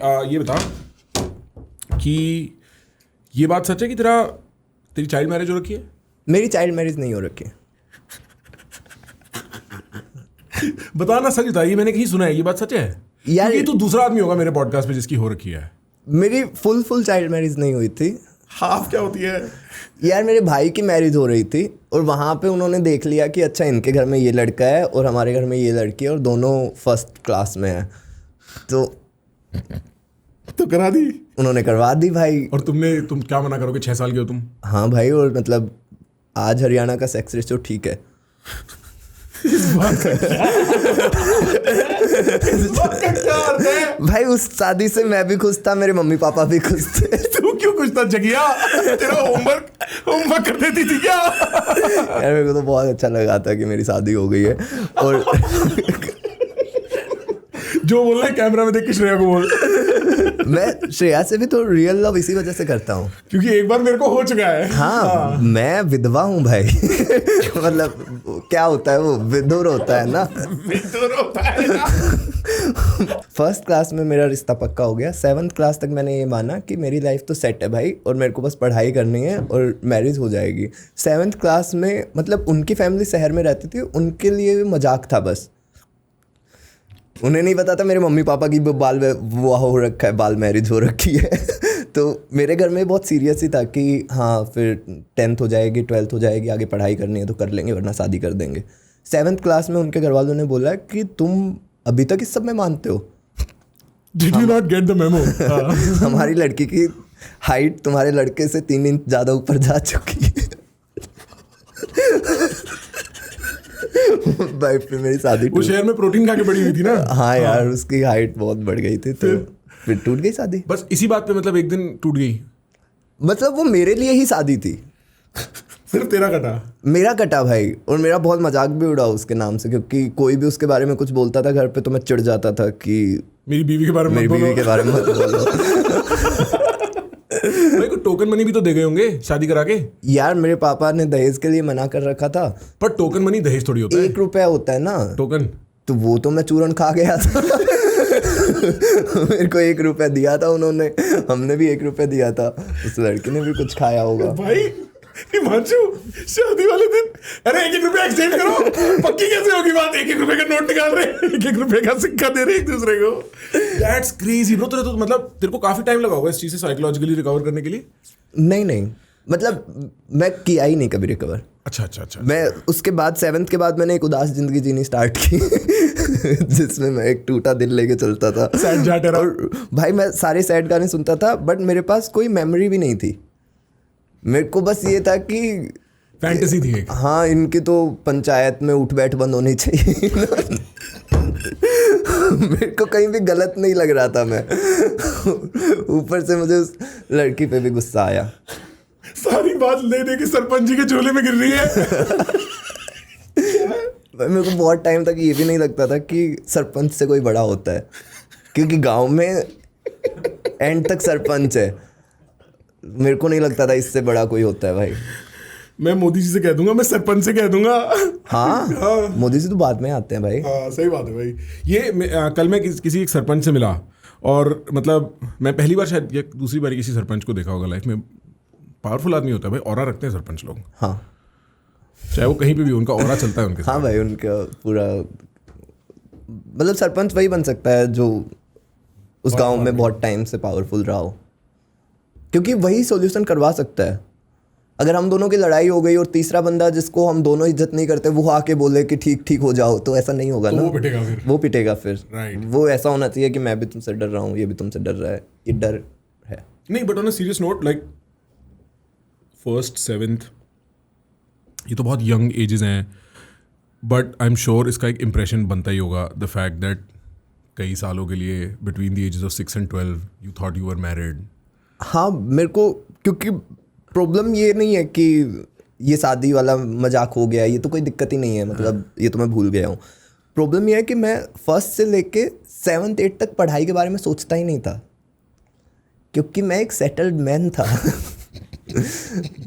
ये बता कि ये बात सच है कि तेरी चाइल्ड मैरिज हो रखी है? मेरी चाइल्ड मैरिज नहीं हो रखी। बता ना, सच बता, ये मैंने कहीं सुना है, ये बात सच है यार? क्योंकि तू दूसरा आदमी होगा मेरे पॉडकास्ट पे जिसकी हो रखी है। मेरी फुल चाइल्ड मैरिज नहीं हुई थी। हाफ क्या होती है यार? मेरे भाई की मैरिज हो रही थी और वहाँ पे उन्होंने देख लिया कि अच्छा इनके घर में ये लड़का है और हमारे घर में ये लड़की है और दोनों फर्स्ट क्लास में है, तो करा दी उन्होंने, करवा दी भाई। और तुम क्या मना करोगे? 6 साल के हो तुम। हाँ भाई, और मतलब आज हरियाणा का सेक्स रेशियो ठीक है। भाई उस शादी से मैं भी खुश था, मेरे मम्मी पापा भी खुश थे। तू क्यों खुश था जगिया? तेरा होमवर्क कर देती थी क्या? यार मेरे को तो बहुत अच्छा लगा था कि मेरी शादी हो गई है। और जो बोल रहा है कैमरा में देख के श्रेया को बोल। मैं श्रेया से भी तो रियल लव इसी वजह से करता हूँ क्योंकि एक बार मेरे को हो चुका है। हाँ। मैं विधवा हूँ भाई। मतलब क्या होता है वो, विधुर होता है ना। विधुर होता है ना। फर्स्ट क्लास में मेरा रिश्ता पक्का हो गया। 7th क्लास तक मैंने ये माना कि मेरी लाइफ तो सेट है भाई और मेरे को बस पढ़ाई करनी है और मैरिज हो जाएगी। 7th क्लास में मतलब उनकी फैमिली शहर में रहती थी, उनके लिए मजाक था बस। उन्हें नहीं पता था मेरे मम्मी पापा की बाल वो हो रखा है, बाल मैरिज हो रखी है। तो मेरे घर में बहुत सीरियस ही था कि हाँ फिर 10th हो जाएगी, 12th हो जाएगी, आगे पढ़ाई करनी है तो कर लेंगे वरना शादी कर देंगे। 7th क्लास में उनके घर वालों ने बोला कि तुम अभी तक इस सब में मानते हो? Did you not get the memo? हमारी लड़की की हाइट तुम्हारे लड़के से 3 इंच ज़्यादा ऊपर जा चुकी है। भाई फिर मेरी शादी, वो शहर में प्रोटीन खा के बड़ी हुई थी ना। हाँ यार, उसकी हाइट बहुत बढ़ गई थी तो फिर टूट गई शादी। बस इसी बात पे मतलब एक दिन टूट गई? मतलब वो मेरे लिए ही शादी थी। सिर्फ तेरा कटा? मेरा कटा भाई, और मेरा बहुत मजाक भी उड़ा उसके नाम से, क्योंकि कोई भी उसके बारे में कुछ बोलता था घर पे तो मैं चिढ़ जाता था कि मेरी बीवी के बारे में मत बोलो। भाई को टोकन मनी भी तो दे गए होंगे शादी करा के? यार मेरे पापा ने दहेज के लिए मना कर रखा था। पर टोकन मनी दहेज थोड़ी होता है। 1 रुपया होता है ना टोकन। तो वो तो मैं चूरन खा गया था। मेरे को 1 रुपया दिया था उन्होंने, हमने भी 1 रुपया दिया था, उस लड़की ने भी कुछ खाया होगा। भाई हिमांशु, शादी वाले दिन अरे 1-1 रुपया एक्सचेंज करो। पक्की कैसे होगी बात? 1-1 रुपए का नोट निकाल रहे, 1-1 रुपए का सिक्का दे रहे एक दूसरे को। That's crazy bro. तो मतलब तेरे को काफी टाइम लगा होगा इस चीज से साइकोलॉजिकली रिकवर करने के लिए? नहीं, मतलब मैं किया ही नहीं कभी रिकवर। अच्छा। मैं उसके बाद 7th के बाद मैंने एक उदास जिंदगी जीनी स्टार्ट की। जिसमें मैं एक टूटा दिल लेके चलता था। सैड जाटेरा। और भाई मैं सारे सैड गाने सुनता था, बट मेरे पास कोई मेमोरी भी नहीं थी। मेरे को बस ये था कि फैंटेसी थी एक। हाँ, इनकी तो पंचायत में उठ बैठ बंद होनी चाहिए। मेरे को कहीं भी गलत नहीं लग रहा था मैं। ऊपर से मुझे उस लड़की पे भी गुस्सा आया। सारी बात ले दे के सरपंच जी के झोले में गिर रही है। मेरे को बहुत टाइम तक ये भी नहीं लगता था कि सरपंच से कोई बड़ा होता है, क्योंकि गांव में एंड तक सरपंच है। मेरे को नहीं लगता था इससे बड़ा कोई होता है भाई। मैं मोदी जी से कह दूंगा, मैं सरपंच से कह दूंगा। हाँ। मोदी जी तो बाद में आते हैं भाई। हाँ सही बात है भाई। ये कल मैं किसी एक सरपंच से मिला और मतलब मैं पहली बार शायद या दूसरी बार किसी सरपंच को देखा होगा लाइफ में। पावरफुल आदमी होता है भाई, ऑरा रखते हैं सरपंच लोग। हाँ, चाहे वो कहीं पे भी, उनका ऑरा चलता है उनके साथ। हाँ भाई, उनका पूरा मतलब सरपंच वही बन सकता है जो उस गांव में बहुत टाइम से पावरफुल रहा हो, क्योंकि वही सॉल्यूशन करवा सकता है। अगर हम दोनों की लड़ाई हो गई और तीसरा बंदा जिसको हम दोनों इज्जत नहीं करते वो आके बोले कि ठीक हो जाओ, तो ऐसा नहीं होगा तो ना। वो पिटेगा फिर। राइट। वो ऐसा होना चाहिए कि मैं भी तुमसे डर रहा हूँ, ये भी तुमसे डर रहा है, ये डर है नहीं। But on a serious note, like 1st 7th ये तो बहुत यंग एजेस हैं, बट आई एम श्योर इसका एक इम्प्रेशन बनता ही होगा। द फैक्ट दैट कई सालों के लिए between the ages of 6 and 12 you thought you were married. हाँ, मेरे को क्योंकि प्रॉब्लम ये नहीं है कि ये शादी वाला मजाक हो गया, ये तो कोई दिक्कत ही नहीं है, मतलब ये तो मैं भूल गया हूँ। प्रॉब्लम ये है कि मैं 1st से लेके 7th 8th तक पढ़ाई के बारे में सोचता ही नहीं था, क्योंकि मैं एक सेटल्ड मैन था।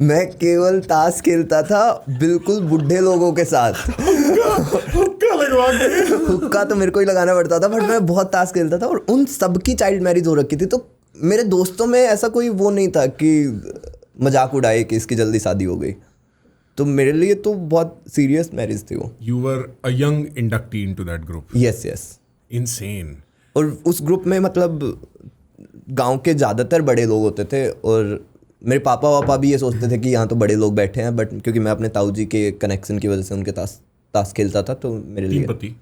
मैं केवल ताश खेलता था बिल्कुल बुढ़े लोगों के साथ। हुक्का लगवा के। हुक्का तो मेरे को ही लगाना पड़ता था, बट मैं बहुत ताश खेलता था और उन सबकी चाइल्ड मैरिज हो रखी थी। तो मेरे दोस्तों में ऐसा कोई वो नहीं था कि मजाक उड़ाए कि इसकी जल्दी शादी हो गई। तो मेरे लिए तो बहुत सीरियस मैरिज थी वो। You were a young inductee into that group. Yes yes. Insane. और उस ग्रुप में मतलब गांव के ज़्यादातर बड़े लोग होते थे और मेरे पापा वापा भी ये सोचते थे कि यहाँ तो बड़े लोग बैठे हैं, बट क्योंकि मैं अपने ताऊ जी के कनेक्शन की वजह से उनके ताश खेलता था तो मेरे लिए तीन पत्ती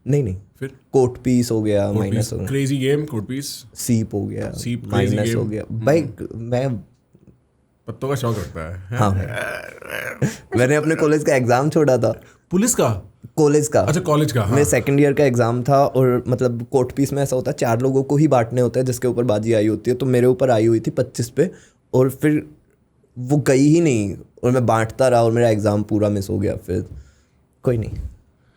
नहीं फिर कोर्ट पीस हो गया, माइनस हो गया, क्रेजी गेम कोर्ट पीस सीप हो गया, सीप, crazy माइनस हो game. गया। भाई मैं पत्तों का शौक रखता है। हाँ मैंने अपने कॉलेज का एग्ज़ाम छोड़ा था। पुलिस का? कॉलेज का? अच्छा कॉलेज का। हाँ. मेरे सेकंड ईयर का एग्ज़ाम था और मतलब कोर्ट पीस में ऐसा होता है 4 लोगों को ही बांटने होते हैं जिसके ऊपर बाजी आई होती है। तो मेरे ऊपर आई हुई थी 25 पे और फिर वो गई ही नहीं और मैं बांटता रहा और मेरा एग्ज़ाम पूरा मिस हो गया। फिर कोई नहीं।